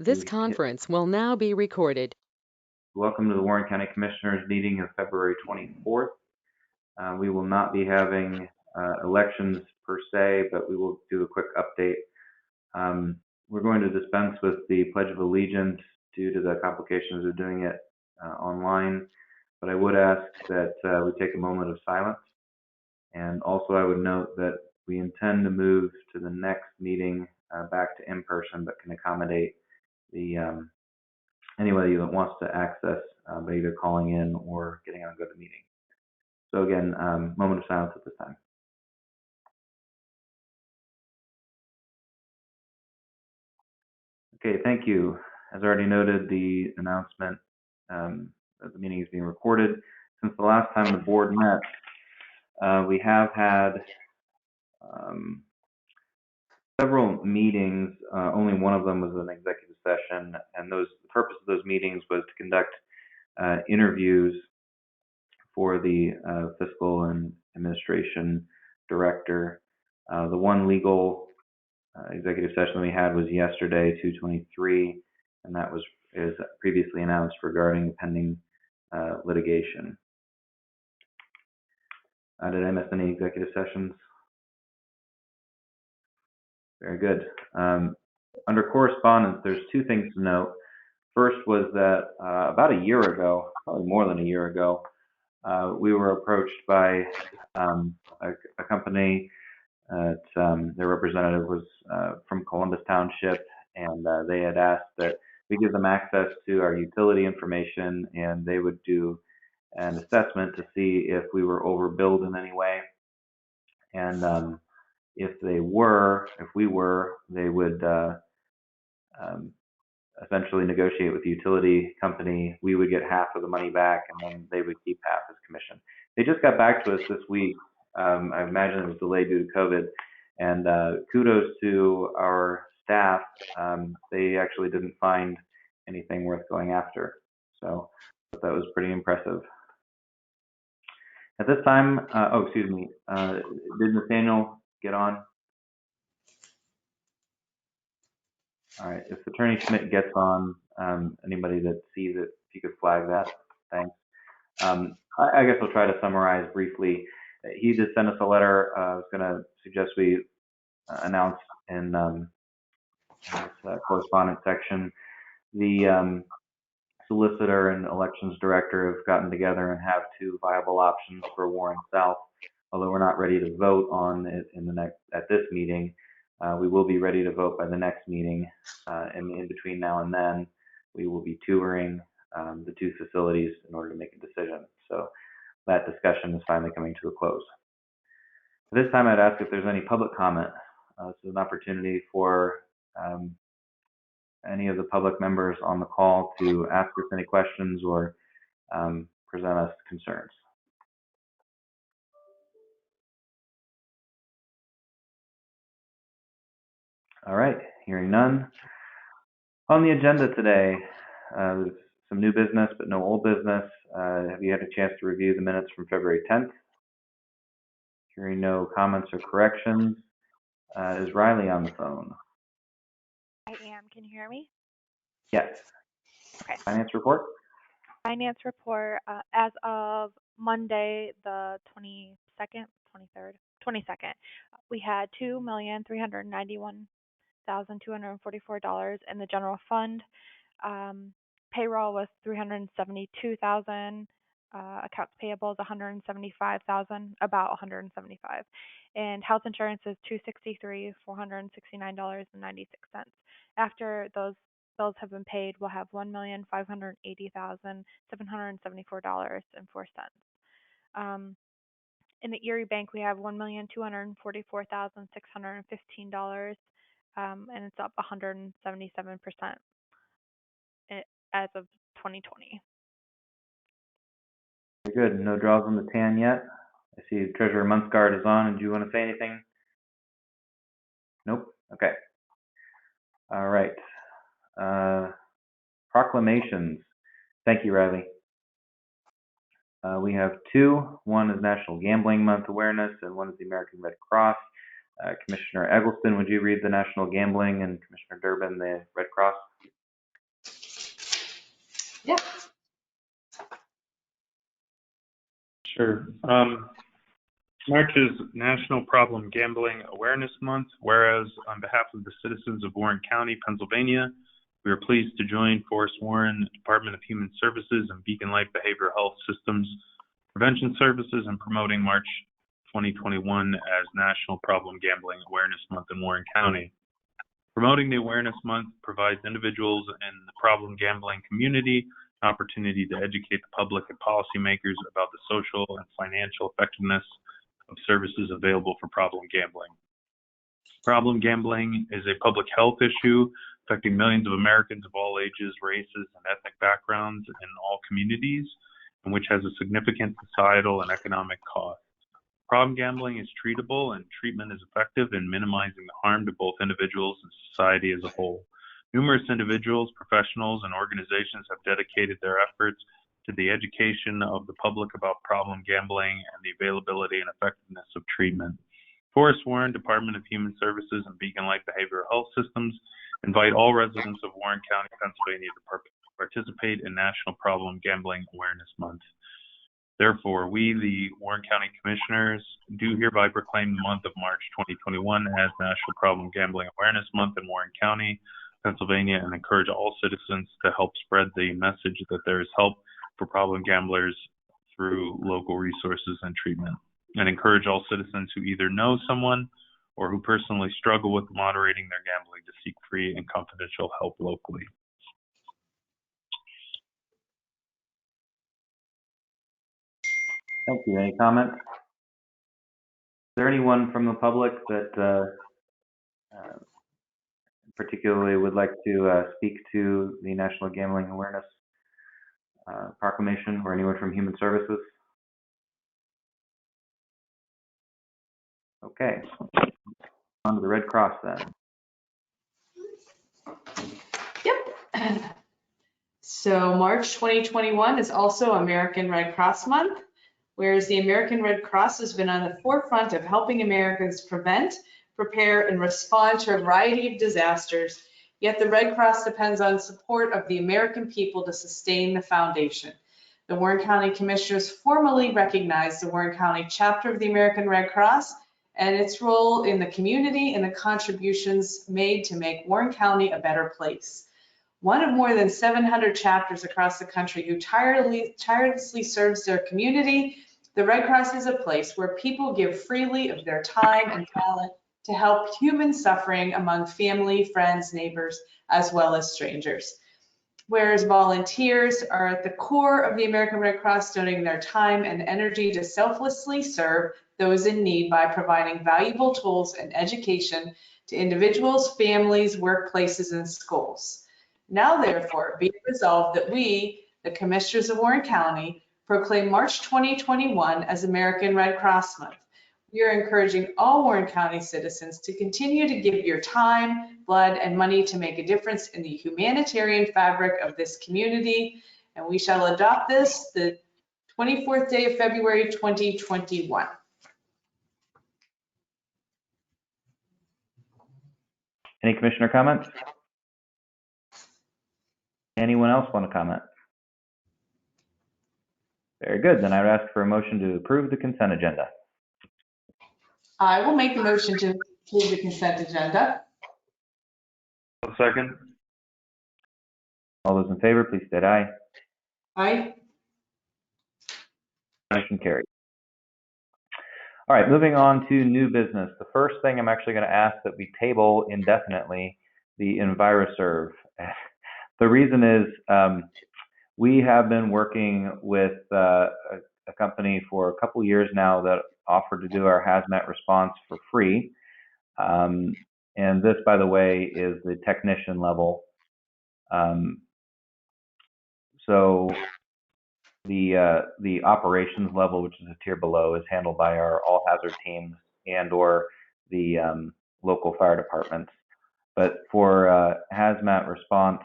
This conference will now be recorded. Welcome to the Warren County Commissioners meeting of February 24th. We will not be having elections per se, but we will do a quick update. We're going to dispense with the Pledge of Allegiance due to the complications of doing it online, but I would ask that we take a moment of silence. And also I would note that we intend to move to the next meeting back to in-person, but can accommodate the anybody that wants to access by either calling in or getting on GoToMeeting. So again, moment of silence at this time. Okay, thank you. As already noted, the announcement that the meeting is being recorded. Since the last time the board met, we have had several meetings. Only one of them was an executive session, and the purpose of those meetings was to conduct interviews for the fiscal and administration director. The one legal executive session we had was yesterday, 2/23, and that was as previously announced regarding pending litigation. Did I miss any executive sessions? Very good. Under correspondence, there's two things to note. First was that about a year ago, probably more than a year ago, we were approached by a company that their representative was from Columbus Township, and they had asked that we give them access to our utility information, and they would do an assessment to see if we were overbilled in any way. And if we were, they would essentially negotiate with the utility company. We would get half of the money back, and then they would keep half as commission. They just got back to us this week. I imagine it was delayed due to COVID, and kudos to our staff. They actually didn't find anything worth going after, so that was pretty impressive. At this time, excuse me, did Nathaniel get on? All right, if Attorney Schmidt gets on, anybody that sees it, if you could flag that, thanks. I guess I'll try to summarize briefly. He did send us a letter. I was going to suggest we announce in this correspondence section. The solicitor and elections director have gotten together and have two viable options for Warren South. Although we're not ready to vote on it at this meeting, we will be ready to vote by the next meeting. And in between now and then, we will be touring the two facilities in order to make a decision. So that discussion is finally coming to a close. This time I'd ask if there's any public comment. This is an opportunity for any of the public members on the call to ask us any questions or present us concerns. All right, hearing none. On the agenda today, there's some new business, but no old business. Have you had a chance to review the minutes from February 10th? Hearing no comments or corrections. Is Riley on the phone? I am. Can you hear me? Yes. Okay. Finance report? Finance report as of Monday, the 22nd, we had $2,391,244 in the general fund. Payroll was $372,000. Accounts payable is $175,000, about $175, and health insurance is $263,469.96. After those bills have been paid, we'll have $1,580,774.04. In the Erie Bank, we have $1,244,615, and it's up 177% as of 2020. Very good. No draws on the TAN yet. I see Treasurer Munskard is on. Do you want to say anything? Nope. Okay. All right. Proclamations. Thank you, Riley. We have two. One is National Gambling Month Awareness, and one is the American Red Cross. Commissioner Eggleston, would you read the National Gambling, and Commissioner Durbin, the Red Cross? Yeah. Sure. March is National Problem Gambling Awareness Month, whereas on behalf of the citizens of Warren County, Pennsylvania, we are pleased to join Forest Warren, Department of Human Services, and Beacon Light Behavioral Health Systems Prevention Services in promoting March 2021 as National Problem Gambling Awareness Month in Warren County. Promoting the Awareness Month provides individuals in the problem gambling community an opportunity to educate the public and policymakers about the social and financial effectiveness of services available for problem gambling. Problem gambling is a public health issue affecting millions of Americans of all ages, races, and ethnic backgrounds in all communities, and which has a significant societal and economic cost. Problem gambling is treatable, and treatment is effective in minimizing the harm to both individuals and society as a whole. Numerous individuals, professionals, and organizations have dedicated their efforts to the education of the public about problem gambling and the availability and effectiveness of treatment. Forest Warren, Department of Human Services, and Beacon Light Behavioral Health Systems invite all residents of Warren County, Pennsylvania to participate in National Problem Gambling Awareness Month. Therefore, we, the Warren County Commissioners, do hereby proclaim the month of March 2021 as National Problem Gambling Awareness Month in Warren County, Pennsylvania, and encourage all citizens to help spread the message that there is help for problem gamblers through local resources and treatment, and encourage all citizens who either know someone or who personally struggle with moderating their gambling to seek free and confidential help locally. Thank you. Any comments? Is there anyone from the public that particularly would like to speak to the National Gambling Awareness Proclamation, or anyone from Human Services? Okay. On to the Red Cross then. Yep. So March 2021 is also American Red Cross Month, whereas the American Red Cross has been on the forefront of helping Americans prevent, prepare, and respond to a variety of disasters. Yet the Red Cross depends on support of the American people to sustain the foundation. The Warren County Commissioners formally recognize the Warren County chapter of the American Red Cross and its role in the community and the contributions made to make Warren County a better place. One of more than 700 chapters across the country who tirelessly serves their community, the Red Cross is a place where people give freely of their time and talent to help human suffering among family, friends, neighbors, as well as strangers. Whereas volunteers are at the core of the American Red Cross, donating their time and energy to selflessly serve those in need by providing valuable tools and education to individuals, families, workplaces, and schools. Now, therefore, be it resolved that we, the Commissioners of Warren County, proclaim March 2021 as American Red Cross Month. We are encouraging all Warren County citizens to continue to give your time, blood, and money to make a difference in the humanitarian fabric of this community, and we shall adopt this the 24th day of February 2021. Any commissioner comments? Anyone else want to comment? Very good. Then I would ask for a motion to approve the consent agenda. I will make the motion to approve the consent agenda. A second. All those in favor, please state aye. Aye. Motion carried. All right, moving on to new business. The first thing I'm actually going to ask that we table indefinitely the Enviro Serve. The reason is we have been working with a company for a couple years now that offered to do our hazmat response for free. And this, by the way, is the technician level. So the operations level, which is a tier below, is handled by our all hazard teams and or the local fire departments. But for hazmat response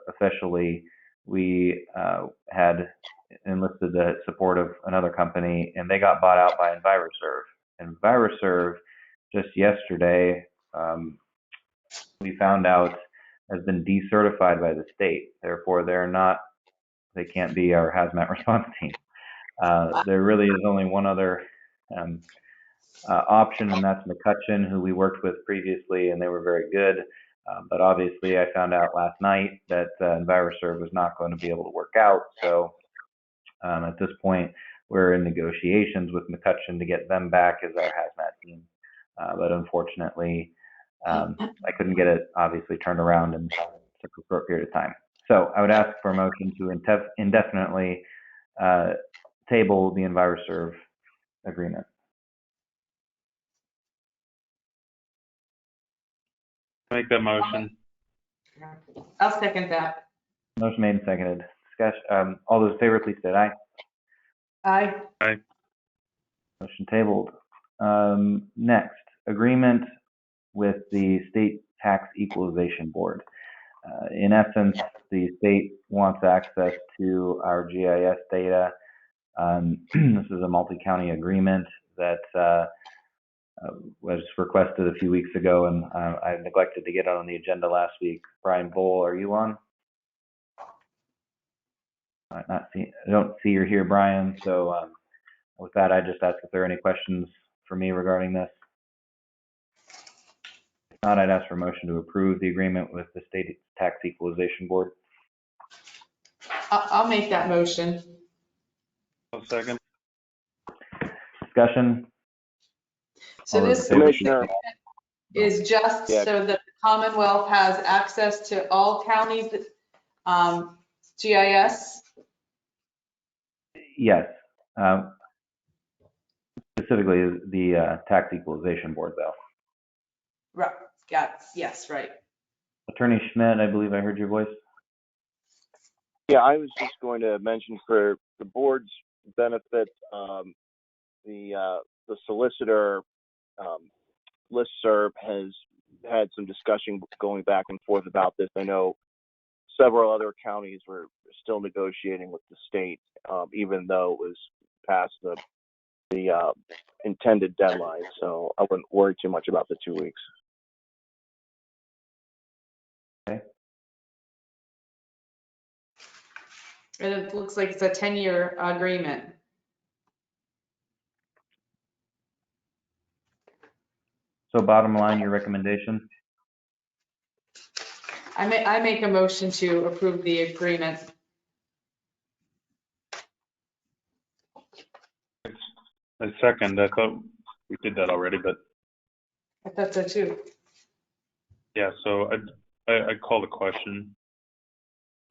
officially, we had enlisted the support of another company, and they got bought out by Enviro Serve. Enviro Serve, just yesterday, we found out, has been decertified by the state. Therefore, they're not they can't be our hazmat response team. There really is only one other option, and that's McCutcheon, who we worked with previously, and they were very good. But obviously, I found out last night that Enviro Serve was not going to be able to work out. So at this point, we're in negotiations with McCutcheon to get them back as our hazmat team. But unfortunately, I couldn't get it obviously turned around in such a short period of time. So I would ask for a motion to indefinitely table the Enviro Serve agreement. Make that motion. I'll second that. Motion made and seconded. Discussion. All those in favor, please say aye. Aye. Aye. Motion tabled. Next, agreement with the State Tax Equalization Board. In essence, the state wants access to our GIS data. This is a multi-county agreement that was requested a few weeks ago, and I neglected to get it on the agenda last week. Brian Bowl, are you on? I don't see you're here, Brian. So with that, I just ask if there are any questions for me regarding this. If not, I'd ask for a motion to approve the agreement with the State Tax Equalization Board. I'll make that motion. I'll second. Discussion. So All those this in favor, Commissioner, is just Yeah. so that the Commonwealth has access to all counties' GIS. Yes. Specifically the Tax Equalization Board, though. Right. Yes, right. Attorney Schmidt, I believe I heard your voice. yeah, I was just going to mention for the board's benefit, the solicitor listserv has had some discussion going back and forth about this. I know several other counties were still negotiating with the state, even though it was past the intended deadline. So I wouldn't worry too much about the 2 weeks. Okay. And it looks like it's a 10-year agreement. So bottom line, your recommendation? I make a motion to approve the agreement. I second. I thought we did that already, but I thought so too. yeah. So I call the question.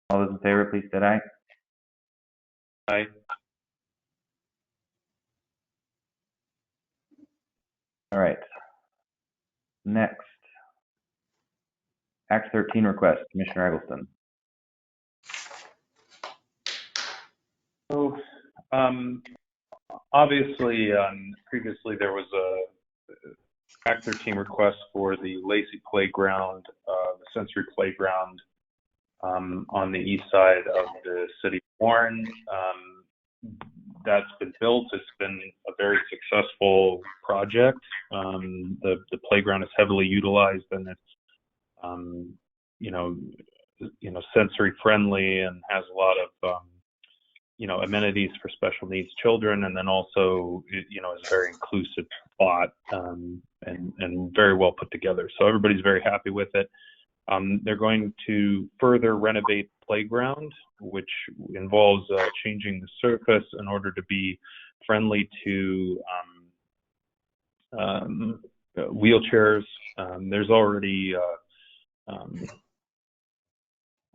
All those in favor, please say aye. Aye. All right. Next, Act 13 request, Commissioner Eggleston. So, obviously, previously there was a Act 13 request for the Lacey Playground, the sensory playground on the east side of the city of Warren. That's been built. It's been a very successful project. The playground is heavily utilized, and it's sensory friendly and has a lot of amenities for special needs children, and then also is a very inclusive spot and very well put together. So everybody's very happy with it. They're going to further renovate the playground, which involves changing the surface in order to be friendly to wheelchairs. There's already I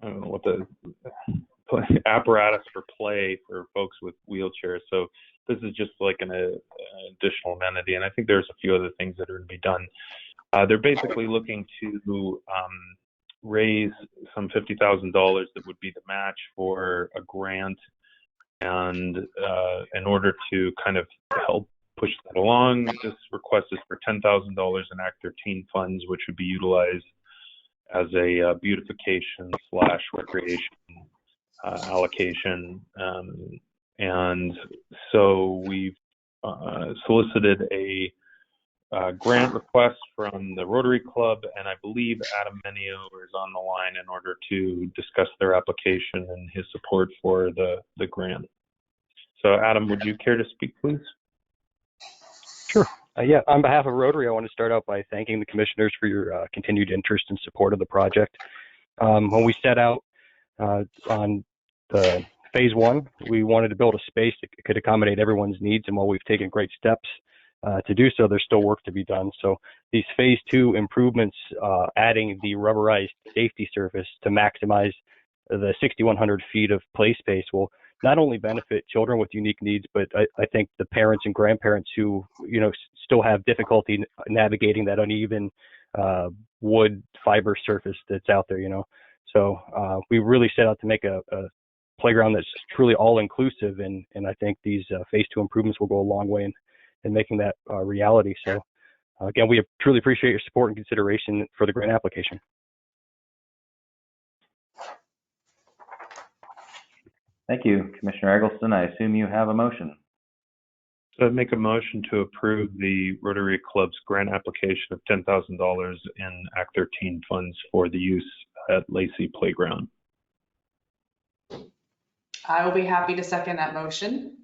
don't know what the apparatus for play for folks with wheelchairs. So this is just like an additional amenity, and I think there's a few other things that are going to be done. They're basically looking to raise some $50,000 that would be the match for a grant, and in order to kind of help push that along, this request is for $10,000 in Act 13 funds, which would be utilized as a beautification / recreation allocation. And so we've solicited a grant request from the Rotary Club, and I believe Adam Menio is on the line in order to discuss their application and his support for the grant. So Adam, would you care to speak, please? Sure. Yeah, on behalf of Rotary, I want to start out by thanking the commissioners for your continued interest and support of the project. When we set out on the phase one, we wanted to build a space that could accommodate everyone's needs, and while we've taken great steps to do so, there's still work to be done. So these phase two improvements, adding the rubberized safety surface to maximize the 6,100 feet of play space will not only benefit children with unique needs, but I think the parents and grandparents who, still have difficulty navigating that uneven wood fiber surface that's out there, So we really set out to make a playground that's truly all inclusive, and I think these phase two improvements will go a long way in making that reality. So again, we truly appreciate your support and consideration for the grant application. Thank you, Commissioner Eggleston. I assume you have a motion. So I'd make a motion to approve the Rotary Club's grant application of $10,000 in Act 13 funds for the use at Lacey Playground. I will be happy to second that motion.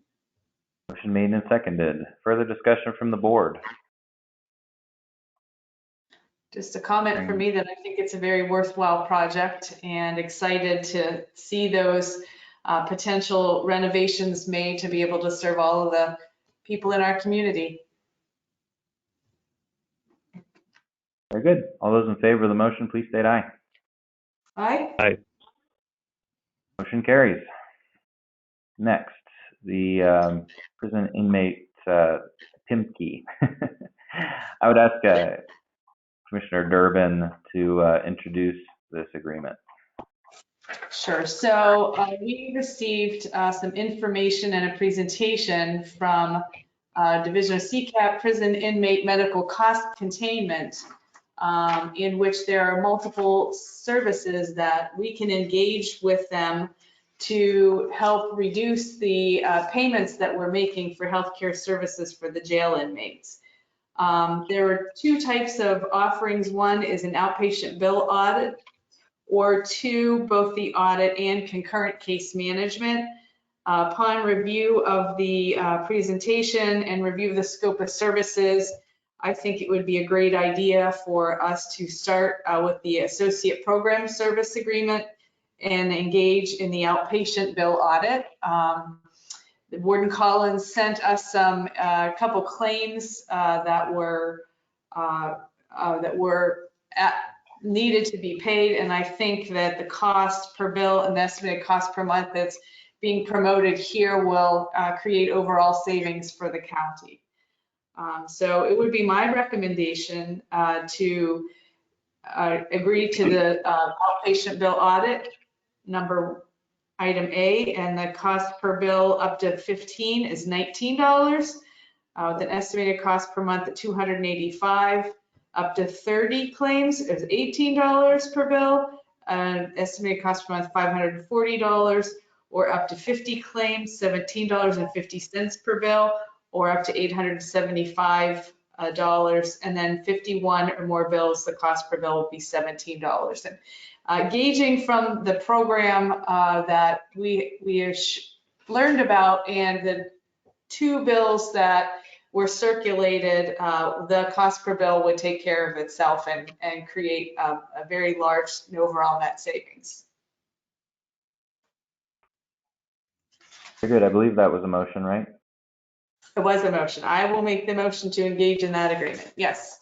Motion made and seconded. Further discussion from the board? Just a comment from me that I think it's a very worthwhile project and excited to see those potential renovations made to be able to serve all of the people in our community. Very good. All those in favor of the motion, please state aye. Aye. Aye. Motion carries. Next, the prison inmate PIMCC. I would ask Commissioner Durbin to introduce this agreement. Sure. So we received some information and a presentation from Division of CCAP Prison Inmate Medical Cost Containment, in which there are multiple services that we can engage with them to help reduce the payments that we're making for healthcare services for the jail inmates. There are two types of offerings. One is an outpatient bill audit, or two, both the audit and concurrent case management. Upon review of the presentation and review of the scope of services, I think it would be a great idea for us to start with the Associate Program Service Agreement and engage in the outpatient bill audit. The Warden Collins sent us a couple claims that were needed to be paid, and I think that the cost per bill and the estimated cost per month that's being promoted here will create overall savings for the county. So it would be my recommendation to agree to the outpatient bill audit, item A, and the cost per bill up to 15 is $19, with an estimated cost per month at $285. Up to 30 claims is $18 per bill, estimated cost per month $540, or up to 50 claims, $17.50 per bill, or up to $875, and then 51 or more bills, the cost per bill will be $17. And gauging from the program that we learned about and the two bills that were circulated, the cost per bill would take care of itself and create a very large overall net savings. Very good. I believe that was a motion, right? It was a motion. I will make the motion to engage in that agreement. Yes.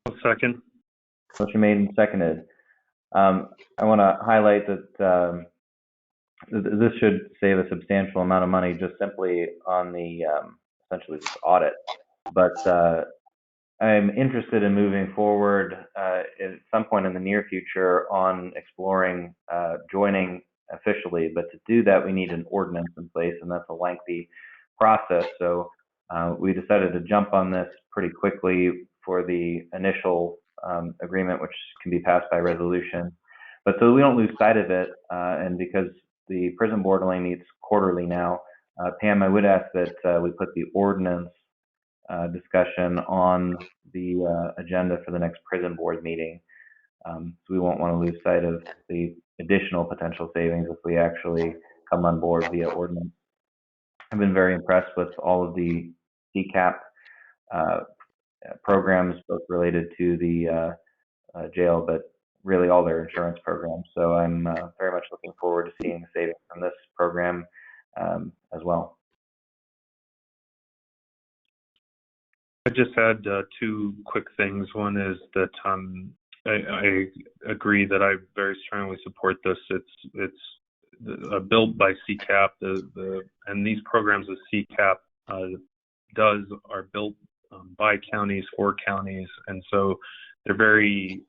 I'll second. Motion made and seconded. I want to highlight that this should save a substantial amount of money just simply on the essentially this audit. But I'm interested in moving forward at some point in the near future on exploring joining officially. But to do that, we need an ordinance in place, and that's a lengthy process. So we decided to jump on this pretty quickly for the initial agreement, which can be passed by resolution. But so we don't lose sight of it, and because the prison board only meets quarterly now, Pam, I would ask that we put the ordinance discussion on the agenda for the next prison board meeting. So we won't want to lose sight of the additional potential savings if we actually come on board via ordinance. I've been very impressed with all of the CCAP programs, both related to the jail, but really all their insurance programs. So I'm very much looking forward to seeing the savings from this program as well. I just had two quick things. One is that I agree that I very strongly support this. It's built by CCAP, and these programs that CCAP are built by counties for counties, and so they're very,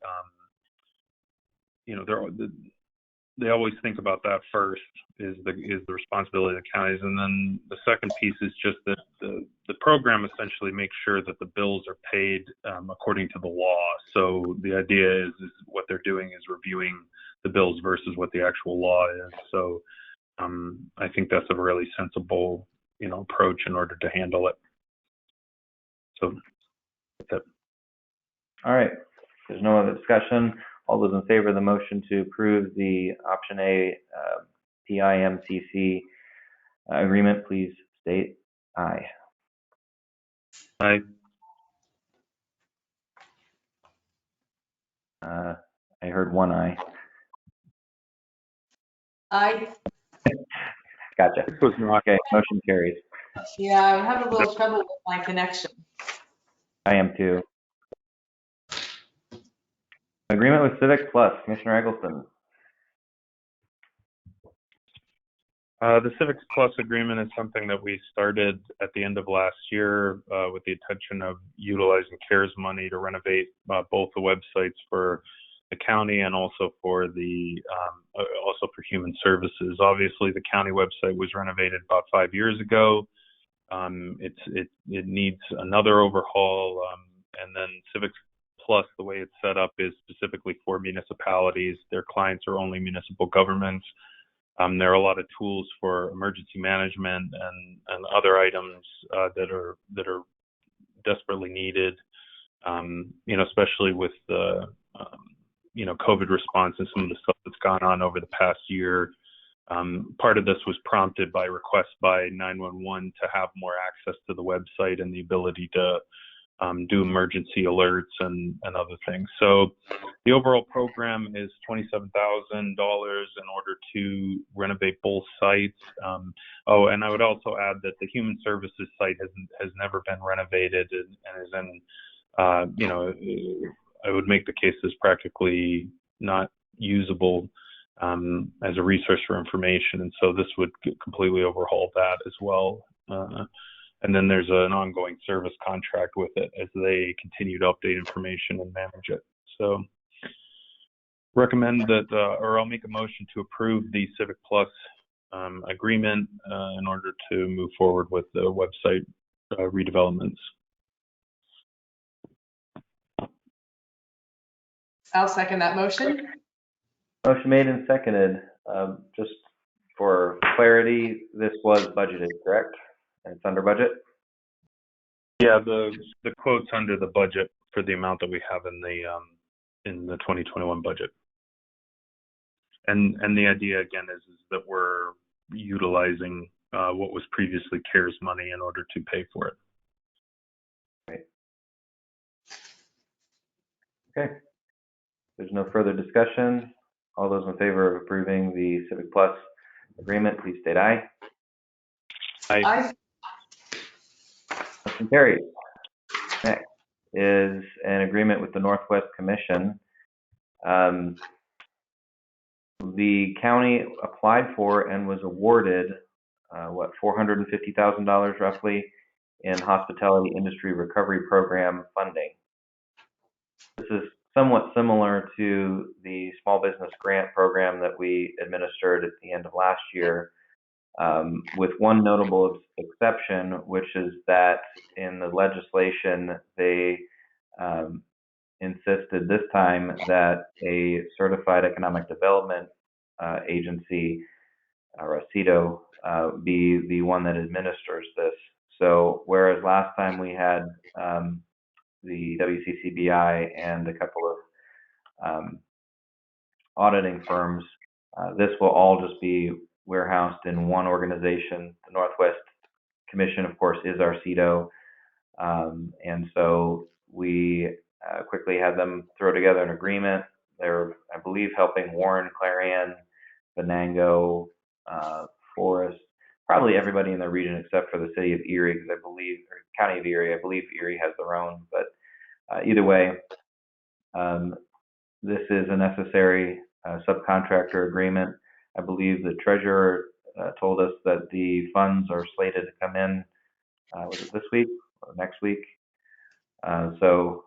they always think about that first is the responsibility of the counties, and then the second piece is just that the program essentially makes sure that the bills are paid according to the law. So the idea is what they're doing is reviewing the bills versus what the actual law is. So I think that's a really sensible approach in order to handle it. So that's it. All right. There's no other discussion. All those in favor of the motion to approve the option A PIMCC agreement, please state aye. Aye. I heard one aye. Aye. Gotcha. This was not Okay, motion carries. Yeah, I'm having a little trouble with my connection. I am too. Agreement with CivicPlus, Commissioner Eggleston. The CivicPlus agreement is something that we started at the end of last year with the intention of utilizing CARES money to renovate both the websites for the county and also for human services. Obviously, the county website was renovated about 5 years ago. It needs another overhaul, and then CivicPlus, the way it's set up, is specifically for municipalities. Their clients are only municipal governments. There are a lot of tools for emergency management and other items that are desperately needed. Especially with the COVID response and some of the stuff that's gone on over the past year. Part of this was prompted by requests by 911 to have more access to the website and the ability to do emergency alerts and other things. So the overall program is $27,000 in order to renovate both sites. And I would also add that the human services site has never been renovated and is in, I would make the case as practically not usable as a resource for information. And so this would completely overhaul that as well. And then there's an ongoing service contract with it as they continue to update information and manage it. So recommend that, or I'll make a motion to approve the CivicPlus agreement in order to move forward with the website redevelopments. I'll second that motion. Motion made and seconded. Just for clarity, this was budgeted, correct? And it's under budget? Yeah, the quote's under the budget for the amount that we have in the 2021 budget. And the idea again is that we're utilizing what was previously CARES money in order to pay for it. Right. Okay. There's no further discussion. All those in favor of approving the CivicPlus agreement, please state aye. Aye. Motion carries. Next is an agreement with the Northwest Commission. The county applied for and was awarded, $450,000 roughly in Hospitality Industry Recovery Program funding. This is somewhat similar to the small business grant program that we administered at the end of last year, with one notable exception, which is that in the legislation, they insisted this time that a certified economic development agency, or a CEDO, be the one that administers this. So whereas last time we had the WCCBI and a couple of auditing firms, this will all just be warehoused in one organization. The Northwest Commission, of course, is our CEDO, and so we quickly had them throw together an agreement. They're, I believe, helping Warren, Clarion, Venango, Forest, probably everybody in the region except for the city of Erie, because I believe, or county of Erie, I believe Erie has their own. But either way, this is a necessary subcontractor agreement. I believe the treasurer told us that the funds are slated to come in, was it this week or next week? So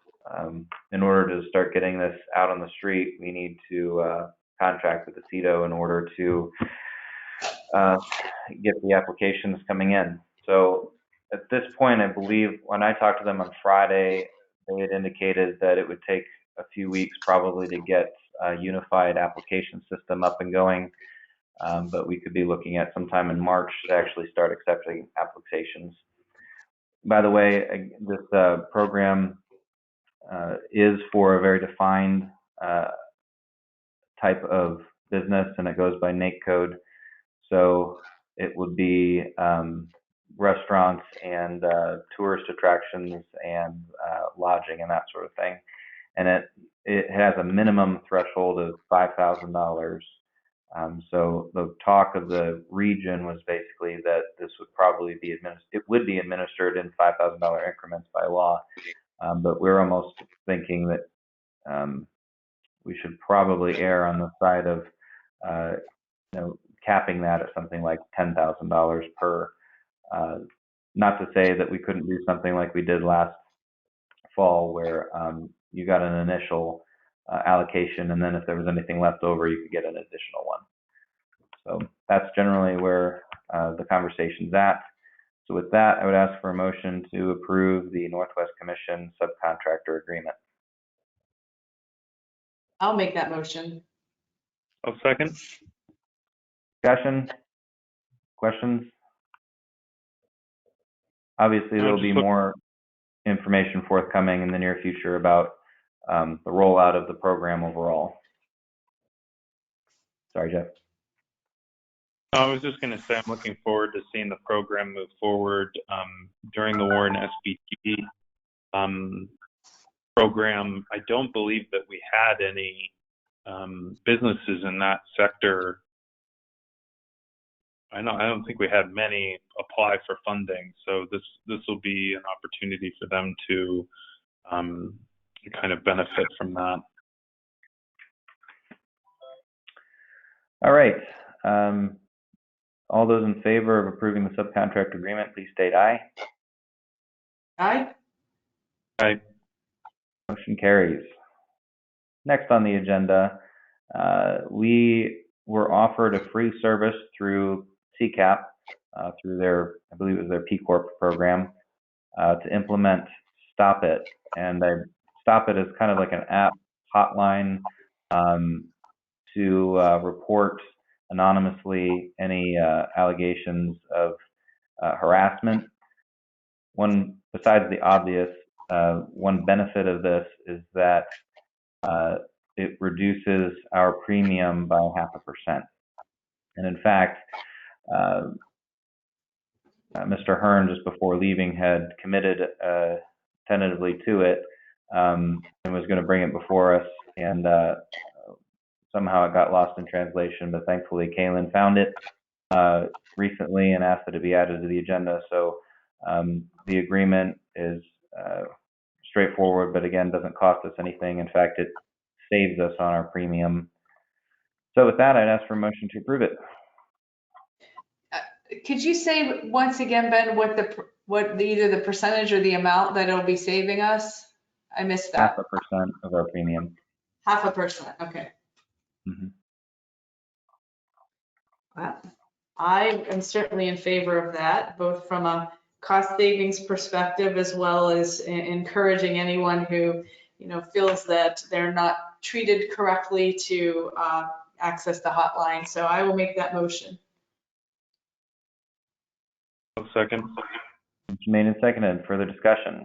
in order to start getting this out on the street, we need to contract with the CEDO in order to get the applications coming in. So at this point, I believe when I talked to them on Friday, they had indicated that it would take a few weeks probably to get a unified application system up and going. But we could be looking at sometime in March to actually start accepting applications. By the way, this program is for a very defined type of business, and it goes by NAIC code. So it would be restaurants and tourist attractions and lodging and that sort of thing. And it has a minimum threshold of $5,000. So the talk of the region was basically that this would probably be administered in $5,000 increments by law. But we're almost thinking that we should probably err on the side of capping that at something like $10,000 per. Not to say that we couldn't do something like we did last fall, where you got an initial allocation, and then if there was anything left over, you could get an additional one. So that's generally where the conversation's at. So with that, I would ask for a motion to approve the Northwest Commission subcontractor agreement. I'll make that motion. I'll second. Discussion? Questions? Obviously, there'll be more information forthcoming in the near future about the rollout of the program overall. Sorry, Jeff. I was just going to say I'm looking forward to seeing the program move forward. During the Warren SBT program, I don't believe that we had any businesses in that sector. I don't think we had many apply for funding, so this will be an opportunity for them to kind of benefit from that. All right. All those in favor of approving the subcontract agreement, please state aye. Aye. Aye. Motion carries. Next on the agenda, we were offered a free service through CCAP, through their, I believe it was their P Corp program, to implement Stop It. And Stop It is kind of like an app hotline to report anonymously any allegations of harassment. One, besides the obvious, one benefit of this is that it reduces our premium by 0.5%. And in fact, Mr. Hearn, just before leaving, had committed tentatively to it and was going to bring it before us, and somehow it got lost in translation, but thankfully Kaylin found it recently and asked that it be added to the agenda. So the agreement is straightforward, but again, doesn't cost us anything. In fact, it saves us on our premium. So with that, I'd ask for a motion to approve it. Could you say once again, Ben, what either the percentage or the amount that it'll be saving us? I missed that. 0.5% of our premium. 0.5%. Okay. Mm-hmm. Well, I am certainly in favor of that, both from a cost savings perspective as well as encouraging anyone who, feels that they're not treated correctly to access the hotline. So I will make that motion. I'll second. Motion made and seconded. Further discussion?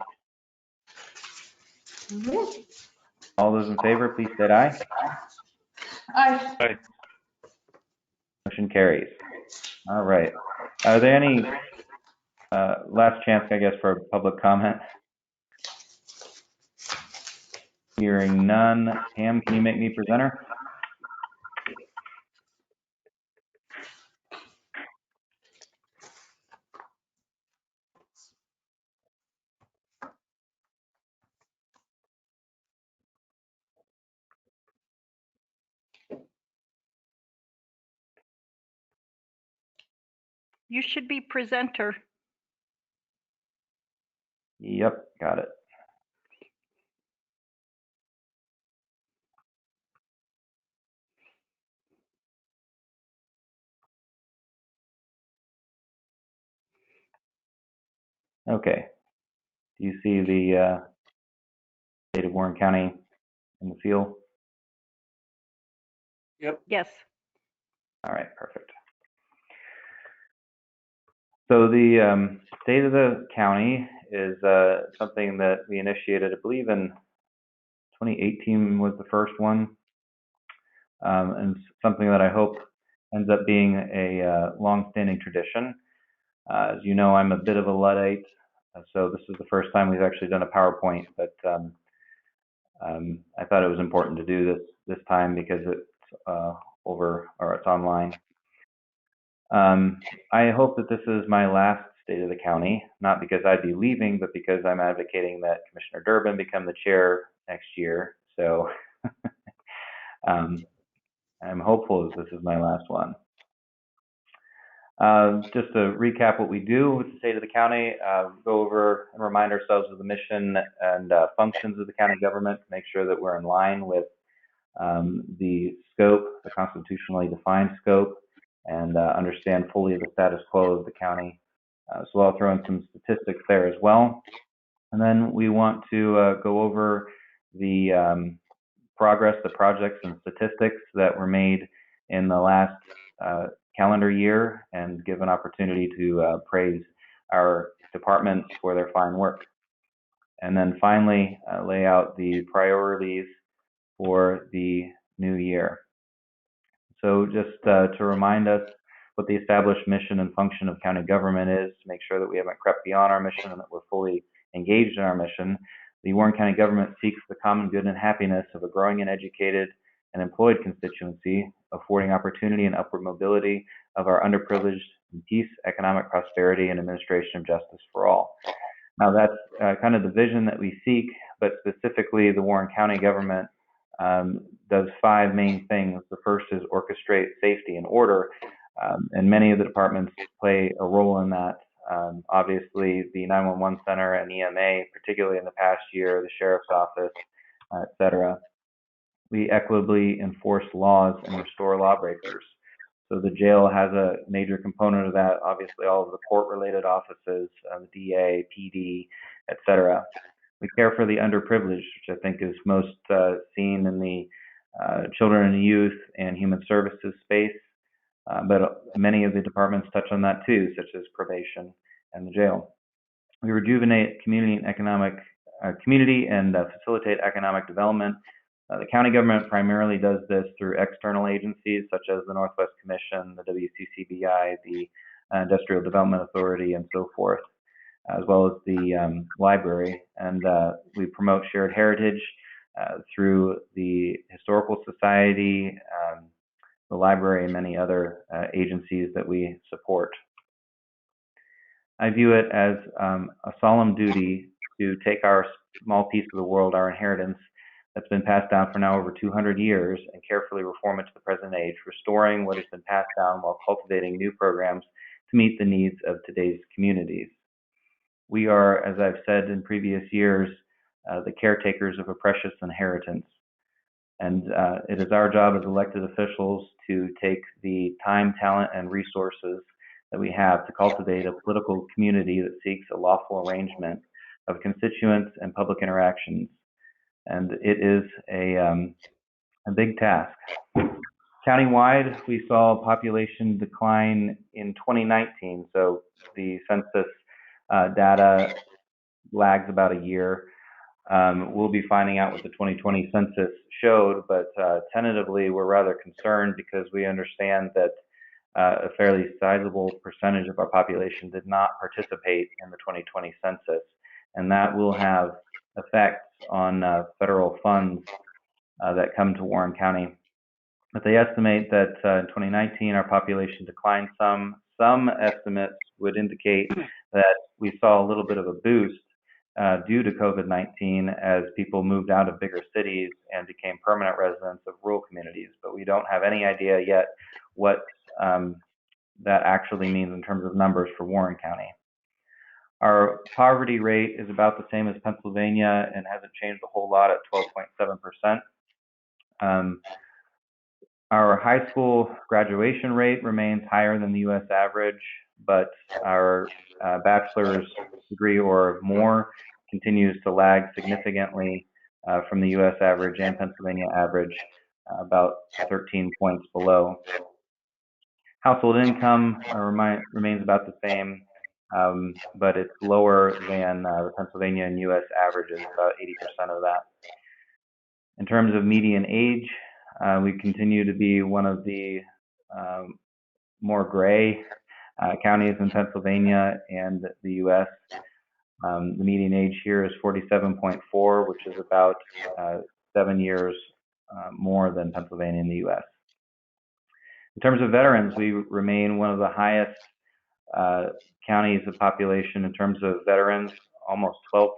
All those in favor, please state aye. Aye. Aye. Motion carries. All right. Are there any last chance, I guess, for public comment? Hearing none. Pam, can you make me presenter? You should be presenter. Yep, got it. Okay. Do you see the state of Warren County in the field? Yes. All right, perfect. So the state of the county is something that we initiated, I believe, in 2018 was the first one, and something that I hope ends up being a long-standing tradition. As you know, I'm a bit of a Luddite, so this is the first time we've actually done a PowerPoint, but I thought it was important to do this time because it's it's online. I hope that this is my last State of the County, not because I'd be leaving, but because I'm advocating that Commissioner Durbin become the chair next year. So I'm hopeful that this is my last one. Just to recap what we do with the State of the County, go over and remind ourselves of the mission and functions of the county government, make sure that we're in line with the scope, the constitutionally defined scope, and understand fully the status quo of the county. So I'll throw in some statistics there as well. And then we want to go over the progress, the projects and statistics that were made in the last calendar year and give an opportunity to praise our departments for their fine work. And then finally, lay out the priorities for the new year. So just to remind us what the established mission and function of county government is, to make sure that we haven't crept beyond our mission and that we're fully engaged in our mission. The Warren County government seeks the common good and happiness of a growing and educated and employed constituency, affording opportunity and upward mobility of our underprivileged in peace, economic prosperity, and administration of justice for all. Now that's kind of the vision that we seek, but specifically the Warren County government does 5 main things. The first is orchestrate safety and order, and many of the departments play a role in that. Obviously, the 911 center and EMA, particularly in the past year, the sheriff's office, et cetera. We equitably enforce laws and restore lawbreakers. So the jail has a major component of that. Obviously, all of the court-related offices, the DA, PD, et cetera. We care for the underprivileged, which I think is most seen in the children and youth and human services space. But many of the departments touch on that too, such as probation and the jail. We rejuvenate community and facilitate economic development. The county government primarily does this through external agencies such as the Northwest Commission, the WCCBI, the Industrial Development Authority, and so forth, as well as the library. And we promote shared heritage through the Historical Society, the library, and many other agencies that we support. I view it as a solemn duty to take our small piece of the world, our inheritance, that's been passed down for now over 200 years, and carefully reform it to the present age, restoring what has been passed down while cultivating new programs to meet the needs of today's communities. We are, as I've said in previous years, the caretakers of a precious inheritance. And it is our job as elected officials to take the time, talent, and resources that we have to cultivate a political community that seeks a lawful arrangement of constituents and public interactions. And it is a big task. Countywide, we saw population decline in 2019. So the census data lags about a year. We'll be finding out what the 2020 census showed, but tentatively we're rather concerned because we understand that a fairly sizable percentage of our population did not participate in the 2020 census, and that will have effects on federal funds that come to Warren County. But they estimate that in 2019 our population declined some. Some estimates would indicate that we saw a little bit of a boost due to COVID-19 as people moved out of bigger cities and became permanent residents of rural communities. But we don't have any idea yet what that actually means in terms of numbers for Warren County. Our poverty rate is about the same as Pennsylvania and hasn't changed a whole lot at 12.7%. Our high school graduation rate remains higher than the U.S. average, but our bachelor's degree or more continues to lag significantly from the U.S. average and Pennsylvania average, about 13 points below. Household income remains about the same, but it's lower than the Pennsylvania and U.S. averages, about 80% of that. In terms of median age, we continue to be one of the more gray counties in Pennsylvania and the U.S. The median age here is 47.4, which is about 7 years more than Pennsylvania and the U.S. In terms of veterans, we remain one of the highest counties of population in terms of veterans. Almost 12%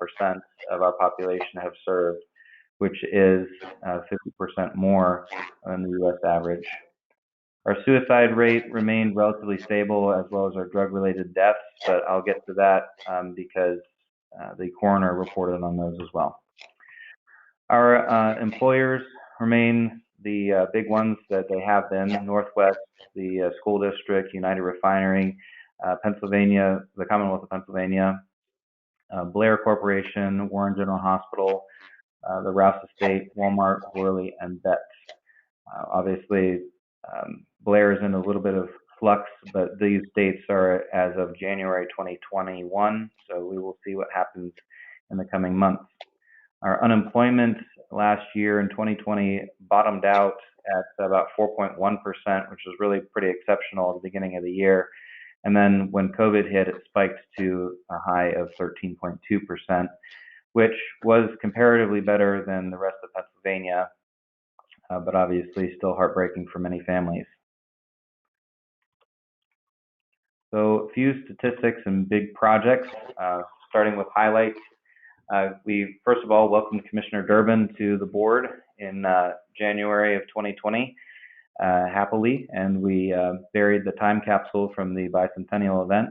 of our population have served, which is 50% more than the U.S. average. Our suicide rate remained relatively stable, as well as our drug-related deaths, but I'll get to that because the coroner reported on those as well. Our employers remain the big ones that they have been: Northwest, the school district, United Refinery, Pennsylvania, the Commonwealth of Pennsylvania, Blair Corporation, Warren General Hospital, the Rouse Estate, Walmart, Worley, and Betts. Obviously, Blair is in a little bit of flux, but these dates are as of January 2021, so we will see what happens in the coming months. Our unemployment last year in 2020 bottomed out at about 4.1%, which was really pretty exceptional at the beginning of the year. And then when COVID hit, it spiked to a high of 13.2%, which was comparatively better than the rest of Pennsylvania, but obviously still heartbreaking for many families. So a few statistics and big projects, starting with highlights. We first of all welcomed Commissioner Durbin to the board in January of 2020, happily, and we buried the time capsule from the bicentennial event.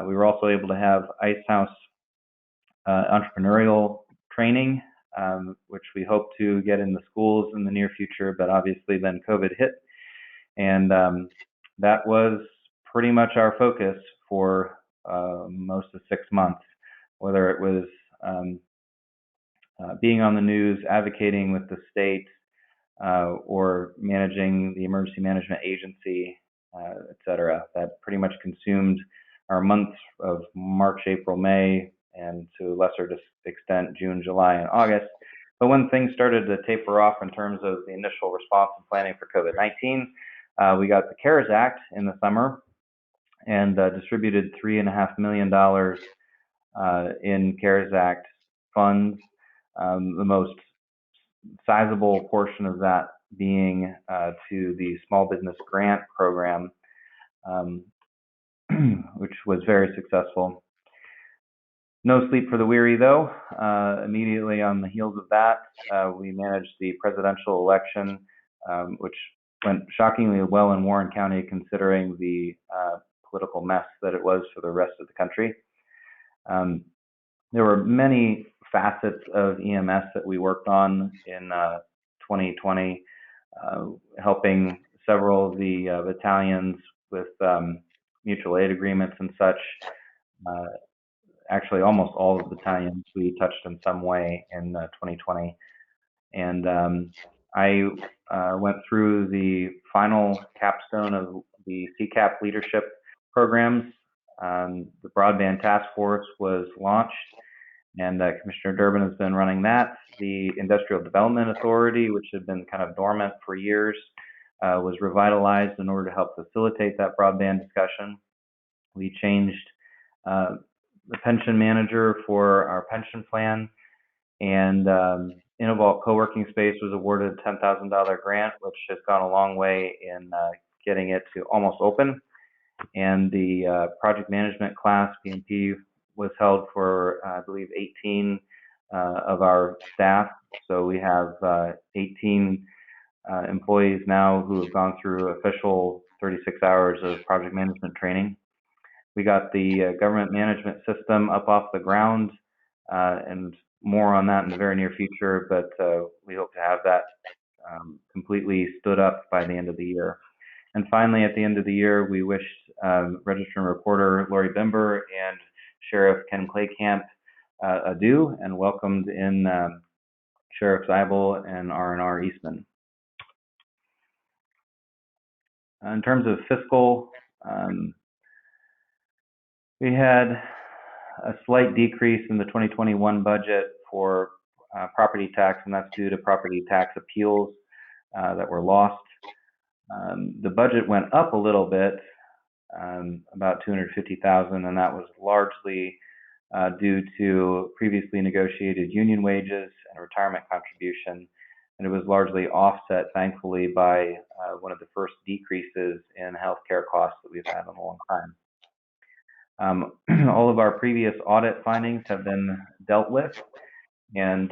We were also able to have Ice House entrepreneurial training, which we hope to get in the schools in the near future, but obviously then COVID hit. And that was pretty much our focus for most of 6 months, whether it was being on the news, advocating with the state, or managing the emergency management agency, et cetera. That pretty much consumed our months of March, April, May, and to a lesser extent, June, July, and August. But when things started to taper off in terms of the initial response and planning for COVID-19, we got the CARES Act in the summer and distributed $3.5 million in CARES Act funds, the most sizable portion of that being to the small business grant program, which was very successful. No sleep for the weary, though. Immediately on the heels of that, we managed the presidential election, which went shockingly well in Warren County, considering the political mess that it was for the rest of the country. There were many facets of EMS that we worked on in 2020, helping several of the battalions with mutual aid agreements and such. Actually, almost all of the battalions we touched in some way in 2020. And I went through the final capstone of the CCAP leadership programs The Broadband Task Force was launched, and Commissioner Durbin has been running that. The Industrial Development Authority, which had been kind of dormant for years, was revitalized in order to help facilitate that broadband discussion. We changed the pension manager for our pension plan, and Innovault co-working space was awarded a $10,000 grant, which has gone a long way in getting it to almost open. And the project management class, PMP, was held for, I believe, 18 of our staff. So we have 18 employees now who have gone through official 36 hours of project management training. We got the government management system up off the ground, and more on that in the very near future, but we hope to have that completely stood up by the end of the year. And finally, at the end of the year, we wished Register and Reporter Lori Bimber and Sheriff Ken Claycamp adieu, and welcomed in Sheriff Zeibel and R&R Eastman. In terms of fiscal, we had a slight decrease in the 2021 budget for property tax, and that's due to property tax appeals that were lost. The budget went up a little bit, about $250,000, and that was largely due to previously negotiated union wages and retirement contribution. And it was largely offset, thankfully, by one of the first decreases in healthcare costs that we've had in a long time. All of our previous audit findings have been dealt with, and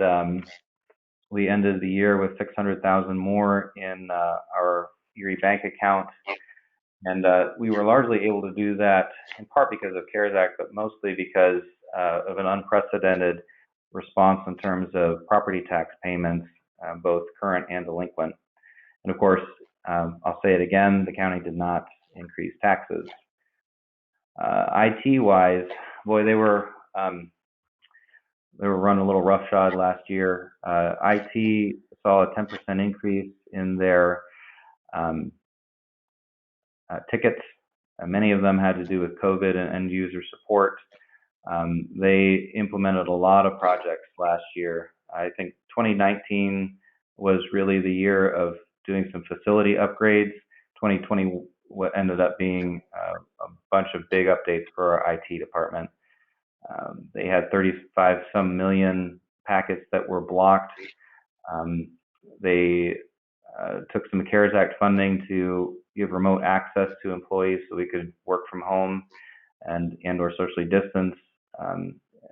we ended the year with $600,000 more in our Erie bank account. And we were largely able to do that in part because of CARES Act, but mostly because of an unprecedented response in terms of property tax payments, both current and delinquent. And of course, I'll say it again, the county did not increase taxes. IT-wise, boy, they were run a little roughshod last year. IT saw a 10% increase in their tickets. Many of them had to do with COVID and end user support. They implemented a lot of projects last year. I think 2019 was really the year of doing some facility upgrades. 2020 what ended up being a bunch of big updates for our IT department. They had 35 some million packets that were blocked. They took some CARES Act funding to give remote access to employees so we could work from home and or socially distance.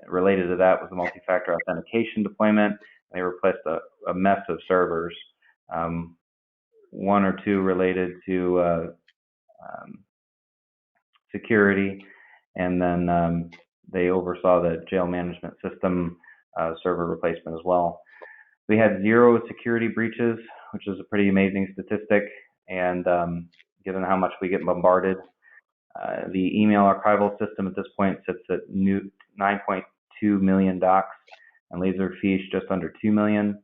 Related to that was the multi-factor authentication deployment. They replaced a mess of servers, one or two related to security, and then they oversaw the jail management system server replacement as well. We had 0 security breaches, which is a pretty amazing statistic, and given how much we get bombarded. The email archival system at this point sits at 9.2 million docs, and Laserfiche just under 2 million.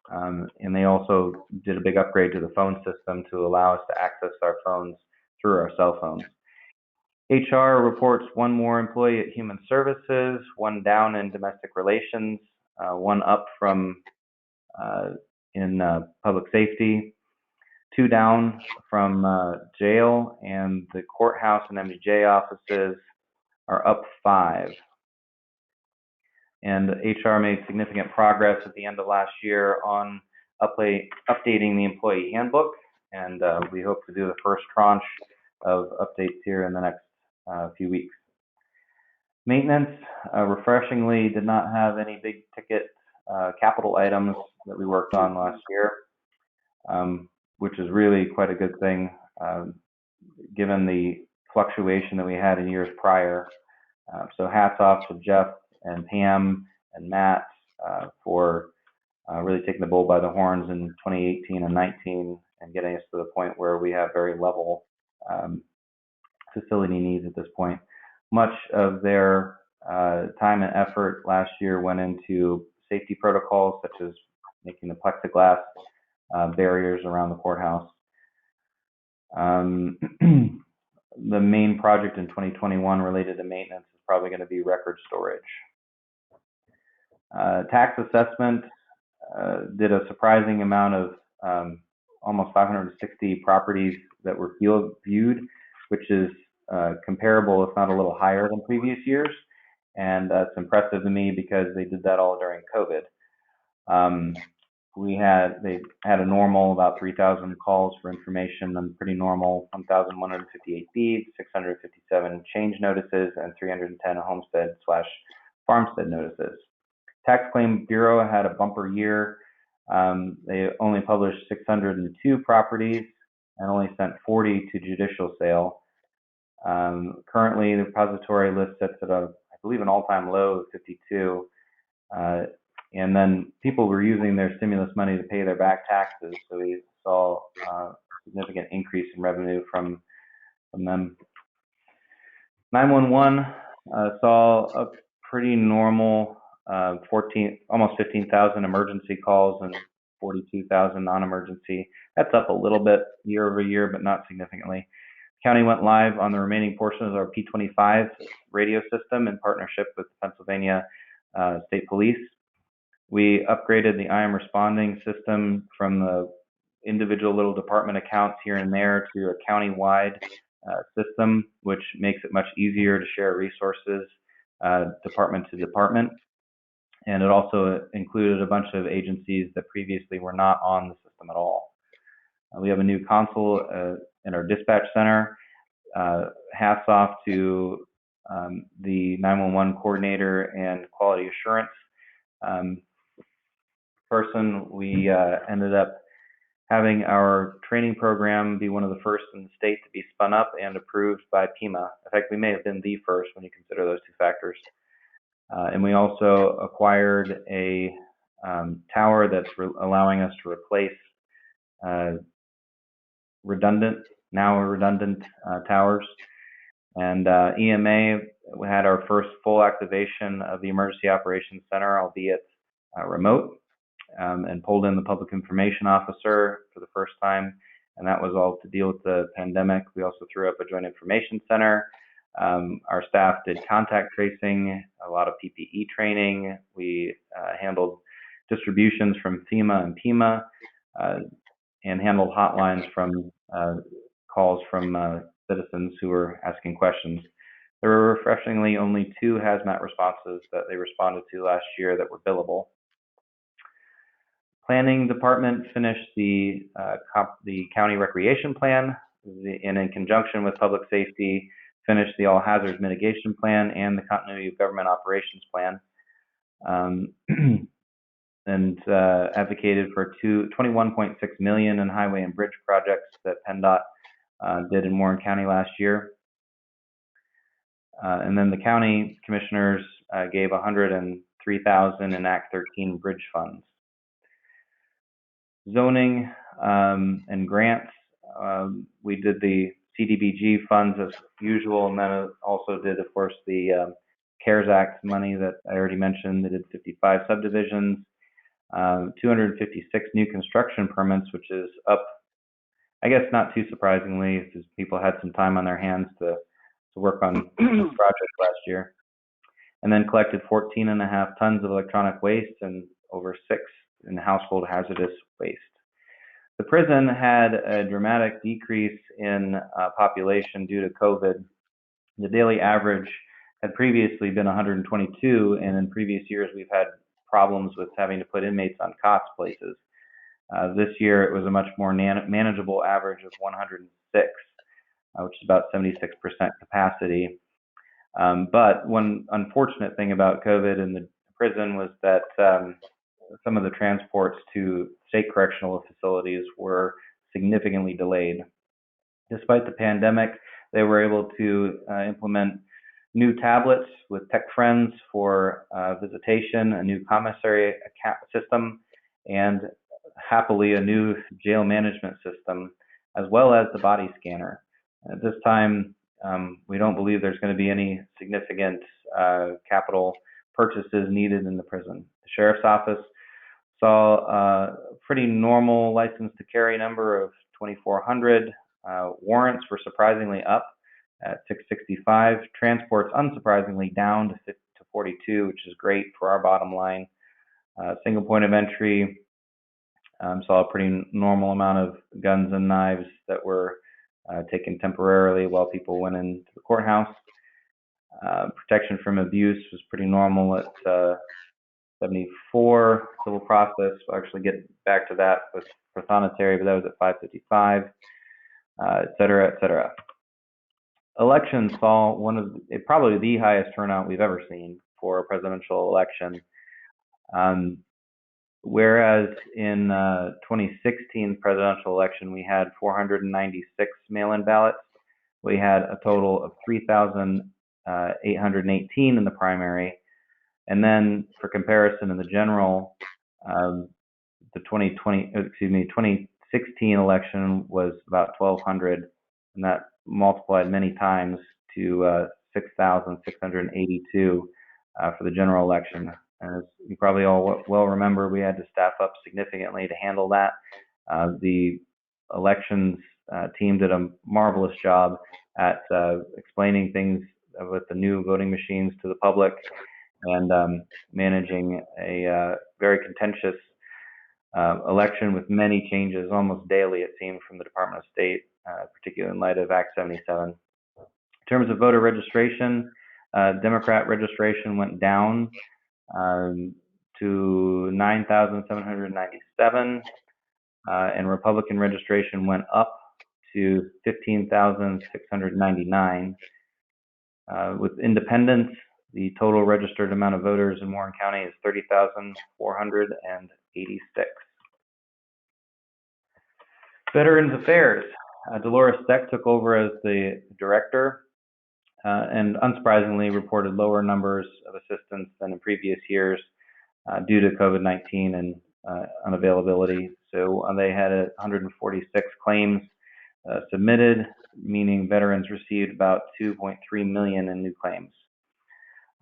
And they also did a big upgrade to the phone system to allow us to access our phones through our cell phones. HR reports 1 more employee at Human Services, 1 down in Domestic Relations, 1 up from in Public Safety, 2 down from jail, and the courthouse and MDJ offices are up 5. And HR made significant progress at the end of last year on updating the employee handbook, and we hope to do the first tranche of updates here in the next few weeks. Maintenance, refreshingly, did not have any big ticket capital items that we worked on last year, which is really quite a good thing given the fluctuation that we had in years prior. So hats off to Jeff and Pam and Matt for really taking the bull by the horns in 2018 and 19 and getting us to the point where we have very level facility needs at this point. Much of their time and effort last year went into safety protocols, such as making the plexiglass barriers around the courthouse. the main project in 2021 related to maintenance is probably going to be record storage. Tax assessment did a surprising amount of almost 560 properties that were field viewed, which is comparable, if not a little higher than previous years. And that's impressive to me because they did that all during COVID. They had a normal about 3,000 calls for information, and pretty normal 1,158 deeds, 657 change notices, and 310 homestead/farmstead notices. Tax Claim Bureau had a bumper year. They only published 602 properties and only sent 40 to judicial sale. Currently, the repository list sits at I believe, an all-time low of 52. And then people were using their stimulus money to pay their back taxes, so we saw a significant increase in revenue from them. 911 saw a pretty normal almost 15,000 emergency calls and 42,000 non-emergency. That's up a little bit year over year, but not significantly. The county went live on the remaining portions of our P25 radio system in partnership with the Pennsylvania State Police. We upgraded the I Am Responding system from the individual little department accounts here and there to a county-wide system, which makes it much easier to share resources department to department. And it also included a bunch of agencies that previously were not on the system at all. We have a new console in our dispatch center. Hats off to the 911 coordinator and quality assurance person. We ended up having our training program be one of the first in the state to be spun up and approved by PIMA. In fact, we may have been the first when you consider those two factors. And we also acquired a tower that's allowing us to replace redundant towers. And EMA, we had our first full activation of the Emergency Operations Center, albeit remote, and pulled in the Public Information Officer for the first time. And that was all to deal with the pandemic. We also threw up a Joint Information Center. Our staff did contact tracing, a lot of PPE training. We handled distributions from FEMA and PIMA, and handled hotlines from calls from citizens who were asking questions. There were refreshingly only 2 hazmat responses that they responded to last year that were billable. Planning department finished the county recreation plan, and in conjunction with public safety, finished the all hazards mitigation plan and the continuity of government operations plan, and advocated for $21.6 million in highway and bridge projects that PennDOT did in Warren County last year. And then the county commissioners gave $103,000 in Act 13 bridge funds. Zoning and grants, we did the CDBG funds as usual, and then also did, of course, the CARES Act money that I already mentioned. They did 55 subdivisions, 256 new construction permits, which is up, I guess not too surprisingly, because people had some time on their hands to work on this project last year. And then collected 14.5 tons of electronic waste and over 6 in household hazardous waste. The prison had a dramatic decrease in population due to COVID. The daily average had previously been 122, and in previous years we've had problems with having to put inmates on COTS places. This year it was a much more manageable average of 106, which is about 76% capacity. But one unfortunate thing about COVID in the prison was that some of the transports to state correctional facilities were significantly delayed. Despite the pandemic, they were able to implement new tablets with Tech Friends for visitation, a new commissary system, and happily a new jail management system, as well as the body scanner. At this time, we don't believe there's going to be any significant capital purchases needed in the prison. The sheriff's office saw a pretty normal license to carry number of 2,400. Warrants were surprisingly up at 665. Transport's unsurprisingly down to 42, which is great for our bottom line. Single point of entry saw a pretty normal amount of guns and knives that were taken temporarily while people went into the courthouse. Protection from abuse was pretty normal at 74. Civil process, we'll actually get back to that with prothonotary, but that was at 555, et cetera, et cetera. Elections saw probably the highest turnout we've ever seen for a presidential election. Whereas in 2016 presidential election, we had 496 mail-in ballots. We had a total of 3,818 in the primary. And then for comparison in the general, the 2016 election was about 1,200, and that multiplied many times to 6,682 for the general election. As you probably all well remember, we had to staff up significantly to handle that. The elections team did a marvelous job at explaining things with the new voting machines to the public and managing a very contentious election with many changes almost daily, it seemed, from the Department of State, particularly in light of Act 77. In terms of voter registration, Democrat registration went down to 9,797, and Republican registration went up to 15,699. With independents, the total registered amount of voters in Warren County is 30,486. Veterans Affairs. Dolores Steck took over as the director and unsurprisingly reported lower numbers of assistance than in previous years due to COVID-19 and unavailability. So they had 146 claims submitted, meaning veterans received about 2.3 million in new claims.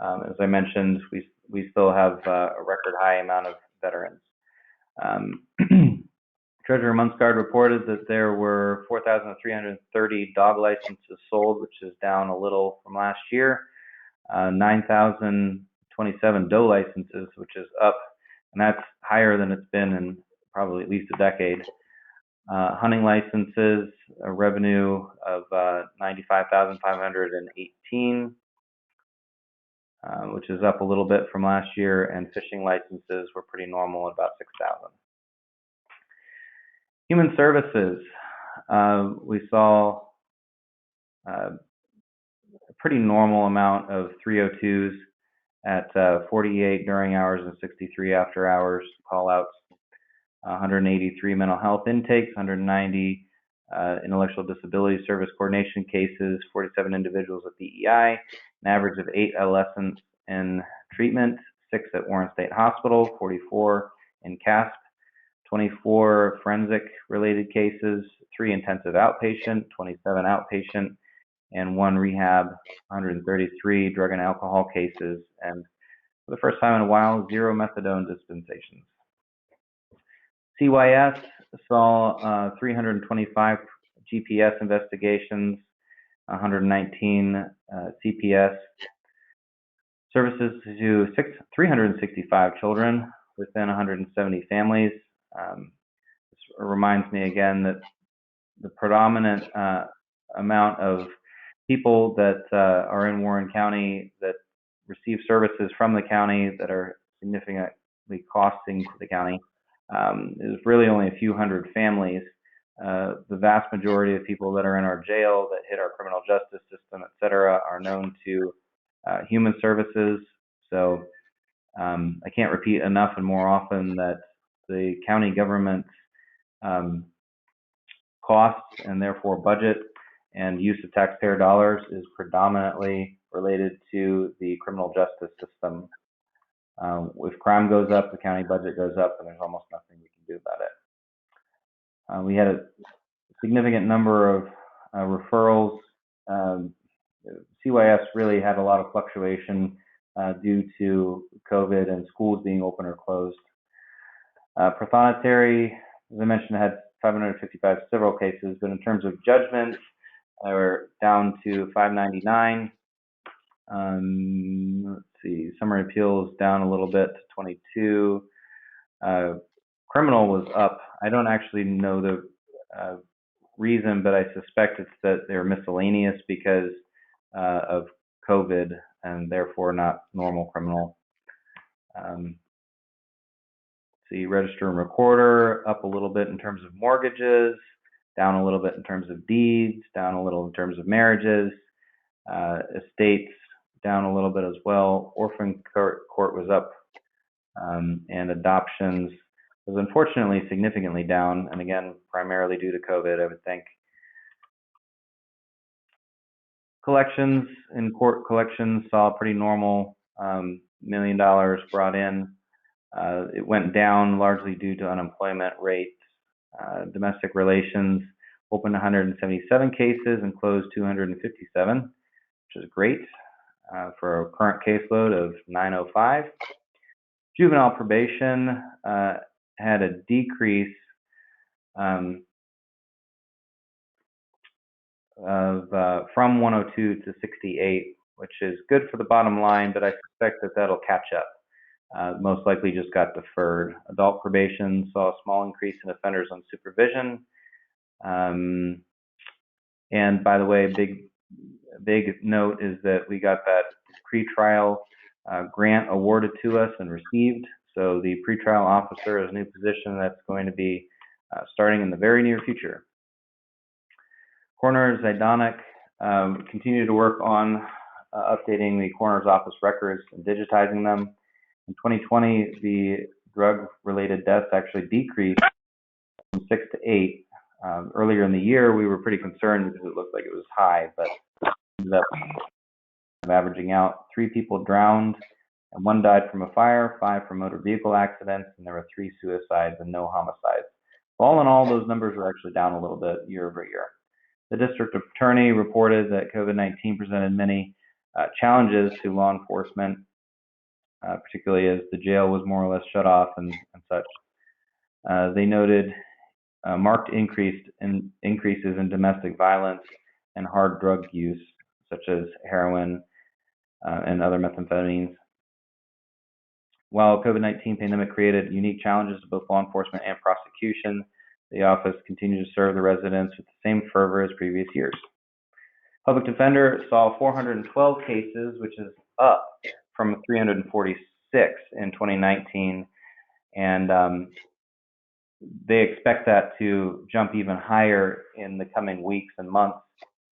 As I mentioned, we still have a record high amount of veterans. Treasurer Munskard reported that there were 4,330 dog licenses sold, which is down a little from last year. 9,027 doe licenses, which is up, and that's higher than it's been in probably at least a decade. Hunting licenses, a revenue of 95,518, which is up a little bit from last year, and fishing licenses were pretty normal at about 6,000. Human Services, we saw a pretty normal amount of 302s at 48 during hours and 63 after hours call-outs, 183 mental health intakes, 190 intellectual disability service coordination cases, 47 individuals at DEI, an average of 8 adolescents in treatment, 6 at Warren State Hospital, 44 in CASP, 24 forensic related cases, 3 intensive outpatient, 27 outpatient, and 1 rehab, 133 drug and alcohol cases, and for the first time in a while, 0 methadone dispensations. CYS saw 325 GPS investigations, 119 CPS, services to 365 children within 170 families. This reminds me again that the predominant amount of people that are in Warren County that receive services from the county that are significantly costing to the county is really only a few hundred families. The vast majority of people that are in our jail that hit our criminal justice system, et cetera, are known to Human Services. So I can't repeat enough and more often that the county government's costs and therefore budget and use of taxpayer dollars is predominantly related to the criminal justice system. If crime goes up, the county budget goes up, and there's almost nothing we can do about it. We had a significant number of referrals. CYS really had a lot of fluctuation due to COVID and schools being open or closed. Prothonotary, as I mentioned, had 555 civil cases, but in terms of judgments, We're down to 599. Let's see, summary appeals down a little bit to 22. Criminal was up. I don't actually know the reason, but I suspect it's that they're miscellaneous because of COVID and therefore not normal criminal. See, register and recorder up a little bit in terms of mortgages, down a little bit in terms of deeds, down a little in terms of marriages, estates down a little bit as well. Orphan court was up, and adoptions was unfortunately significantly down, and again, primarily due to COVID, I would think. Collections, in court collections, saw pretty normal, $1 million brought in. It went down largely due to unemployment rates. Domestic relations opened 177 cases and closed 257, which is great for a current caseload of 905. Juvenile probation had a decrease from 102 to 68, which is good for the bottom line, but I suspect that that'll catch up. Most likely just got deferred. Adult probation saw a small increase in offenders on supervision. And by the way, big note is that we got that pretrial grant awarded to us and received. So the pretrial officer is a new position that's going to be starting in the very near future. Coroner Zidonic continue to work on updating the coroner's office records and digitizing them. In 2020, the drug-related deaths actually decreased from 6 to 8. Earlier in the year, we were pretty concerned because it looked like it was high, but ended up averaging out. 3 people drowned, and 1 died from a fire, 5 from motor vehicle accidents, and there were 3 suicides and no homicides. All in all, those numbers were actually down a little bit year over year. The district attorney reported that COVID-19 presented many challenges to law enforcement, particularly as the jail was more or less shut off and such. They noted marked increases in domestic violence and hard drug use, such as heroin and other methamphetamines. While COVID-19 pandemic created unique challenges to both law enforcement and prosecution, the office continued to serve the residents with the same fervor as previous years. Public defender saw 412 cases, which is up from 346 in 2019, and they expect that to jump even higher in the coming weeks and months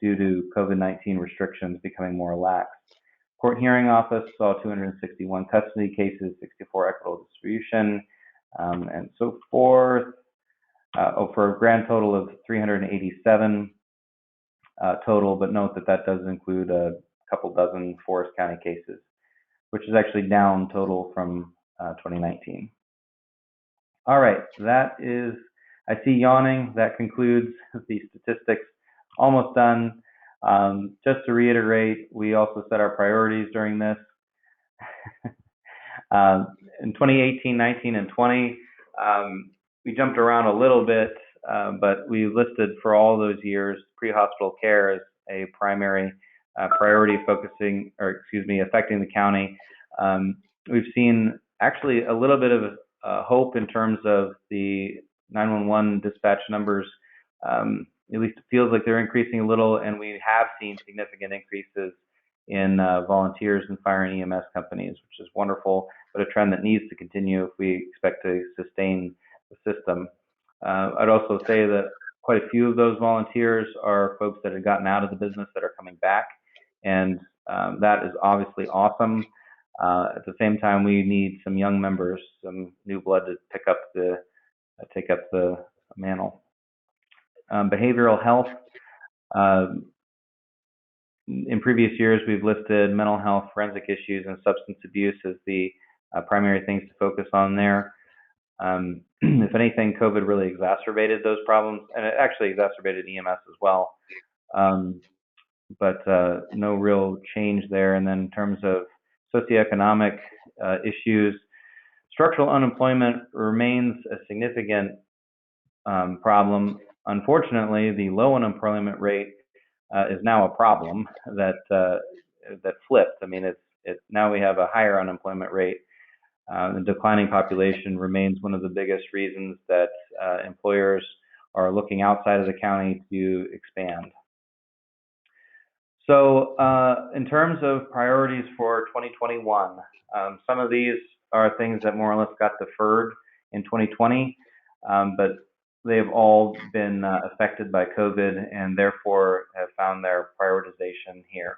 due to COVID-19 restrictions becoming more relaxed. Court hearing office saw 261 custody cases, 64 equitable distribution, and so forth, for a grand total of 387 total, but note that that does include a couple dozen Forest County cases, which is actually down total from 2019. All right, that is, I see yawning, that concludes the statistics. Almost done. Just to reiterate, we also set our priorities during this. In 2018, 19, and 20, we jumped around a little bit, but we listed for all those years pre-hospital care as a primary priority affecting the county. We've seen actually a little bit of hope in terms of the 911 dispatch numbers. At least it feels like they're increasing a little, and we have seen significant increases in volunteers and fire and EMS companies, which is wonderful, but a trend that needs to continue if we expect to sustain the system. I'd also say that quite a few of those volunteers are folks that had gotten out of the business that are coming back, and that is obviously awesome. At the same time, we need some young members, some new blood to take up the mantle. Behavioral health. In previous years, we've listed mental health, forensic issues, and substance abuse as the primary things to focus on there. If anything, COVID really exacerbated those problems, and it actually exacerbated EMS as well. But no real change there. And then in terms of socioeconomic issues, structural unemployment remains a significant problem. Unfortunately, the low unemployment rate is now a problem that flipped. I mean, it's now we have a higher unemployment rate. The declining population remains one of the biggest reasons that employers are looking outside of the county to expand. So in terms of priorities for 2021, some of these are things that more or less got deferred in 2020, but they've all been affected by COVID and therefore have found their prioritization here.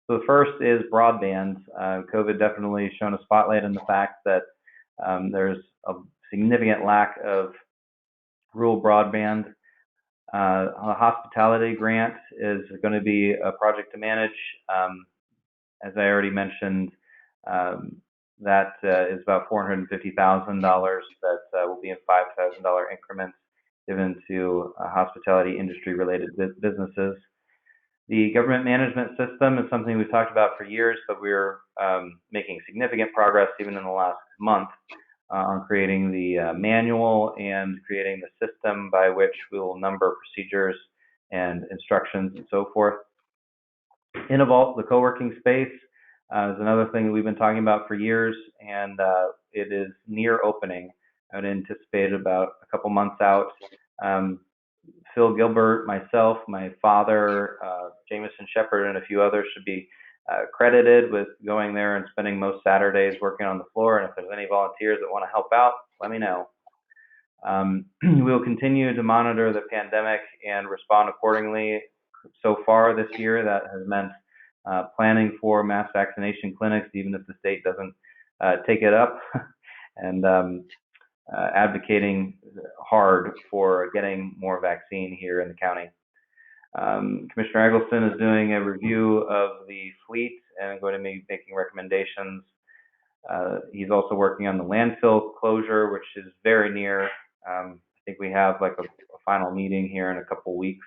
So the first is broadband. COVID definitely shown a spotlight on the fact that there's a significant lack of rural broadband. A hospitality grant is going to be a project to manage. As I already mentioned, that is about $450,000 that will be in $5,000 increments given to hospitality industry-related businesses. The government management system is something we've talked about for years, but we're making significant progress even in the last month on creating the manual and creating the system by which we will number procedures and instructions and so forth. Innovault, the co-working space, is another thing that we've been talking about for years, and it is near opening. I would anticipate about a couple months out. Phil Gilbert, myself, my father, Jameson Shepard, and a few others should be credited with going there and spending most Saturdays working on the floor. And if there's any volunteers that want to help out, let me know. We will continue to monitor the pandemic and respond accordingly. So far this year, that has meant planning for mass vaccination clinics, even if the state doesn't take it up, and advocating hard for getting more vaccine here in the county. Commissioner Eggleston is doing a review of the fleet and going to be making recommendations. He's also working on the landfill closure, which is very near. I think we have like a final meeting here in a couple weeks.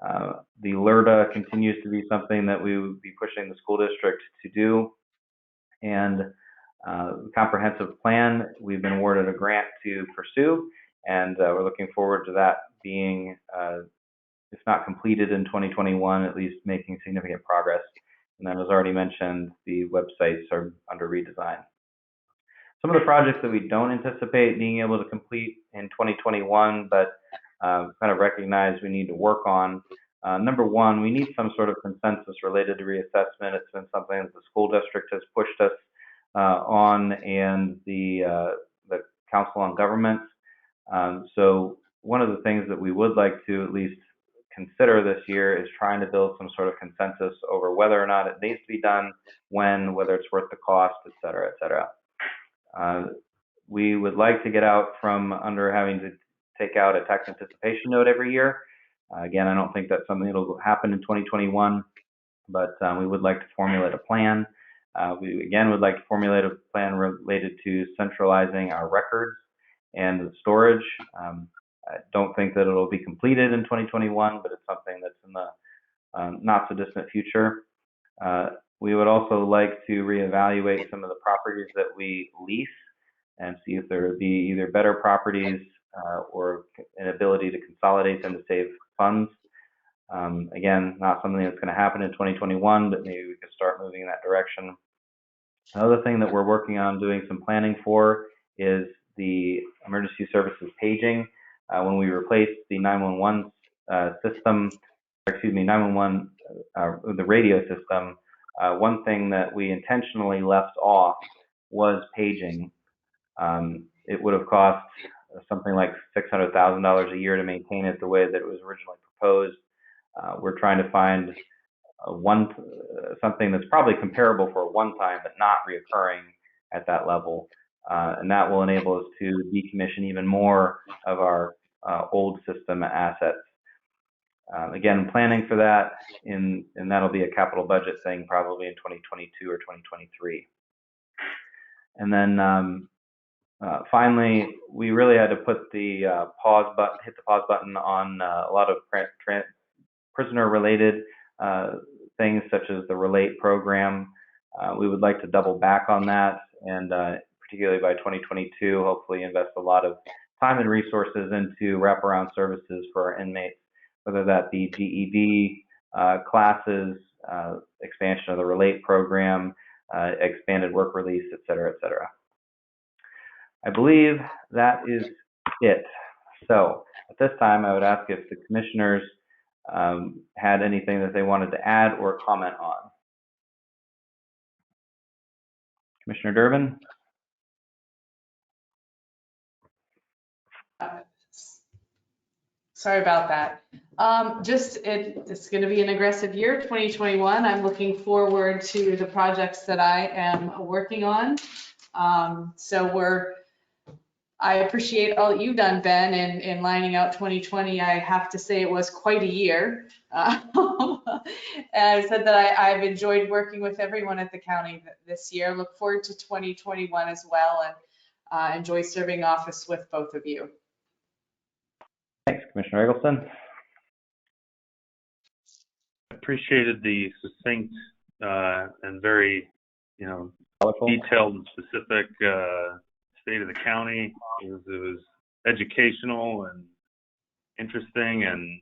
The LRTA continues to be something that we would be pushing the school district to do. And the comprehensive plan, we've been awarded a grant to pursue, and we're looking forward to that being, if not completed in 2021, at least making significant progress. And then, as already mentioned, the websites are under redesign. Some of the projects that we don't anticipate being able to complete in 2021, but kind of recognize we need to work on. Number one, we need some sort of consensus related to reassessment. It's been something that the school district has pushed us on, and the Council on Governments. So one of the things that we would like to at least consider this year is trying to build some sort of consensus over whether or not it needs to be done, when, whether it's worth the cost, et cetera, et cetera. We would like to get out from under having to take out a tax anticipation note every year. Again, I don't think that's something that will happen in 2021, but we would like to formulate a plan. We again would like to formulate a plan related to centralizing our records and the storage. I don't think that it'll be completed in 2021, but it's something that's in the not so distant future. We would also like to reevaluate some of the properties that we lease and see if there would be either better properties or an ability to consolidate them to save funds. Again, not something that's going to happen in 2021, but maybe we could start moving in that direction. Another thing that we're working on doing some planning for is the emergency services paging. When we replaced the 911 system, the radio system, one thing that we intentionally left off was paging. It would have cost something like $600,000 a year to maintain it the way that it was originally proposed. We're trying to find something that's probably comparable for a one-time, but not reoccurring at that level. And that will enable us to decommission even more of our old system assets. Again, planning for that, and that'll be a capital budget thing probably in 2022 or 2023. And then finally, we really had to put the hit the pause button on a lot of prisoner-related things such as the Relate program. We would like to double back on that, and particularly by 2022, hopefully invest a lot of time and resources into wraparound services for our inmates, whether that be GED, classes, expansion of the Relate program, expanded work release, et cetera, et cetera. I believe that is it. So at this time, I would ask if the commissioners had anything that they wanted to add or comment on. Commissioner Durbin? Sorry about that. It's going to be an aggressive year, 2021. I'm looking forward to the projects that I am working on. I appreciate all that you've done, Ben, in lining out 2020. I have to say it was quite a year. And I said that I've enjoyed working with everyone at the county this year. Look forward to 2021 as well, and enjoy serving office with both of you. Thanks, Commissioner Eggleston. Appreciated the succinct and very, detailed and specific state of the county. It was educational and interesting, and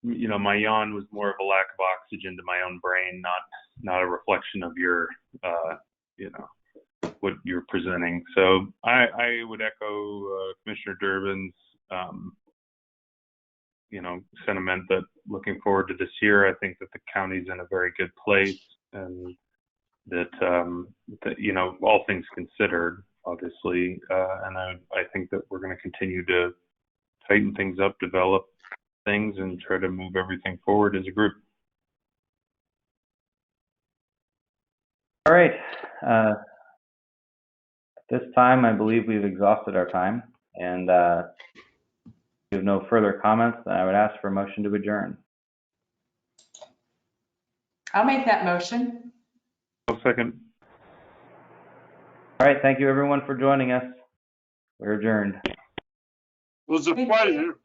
my yawn was more of a lack of oxygen to my own brain, not a reflection of your, what you're presenting. So I would echo Commissioner Durbin's, sentiment that looking forward to this year. I think that the county's in a very good place, and that all things considered, obviously, and I think that we're going to continue to tighten things up, develop things, and try to move everything forward as a group. All right. At this time, I believe we've exhausted our time, and if you have no further comments, then I would ask for a motion to adjourn. I'll make that motion. I'll second. All right. Thank you, everyone, for joining us. We're adjourned. It was a pleasure.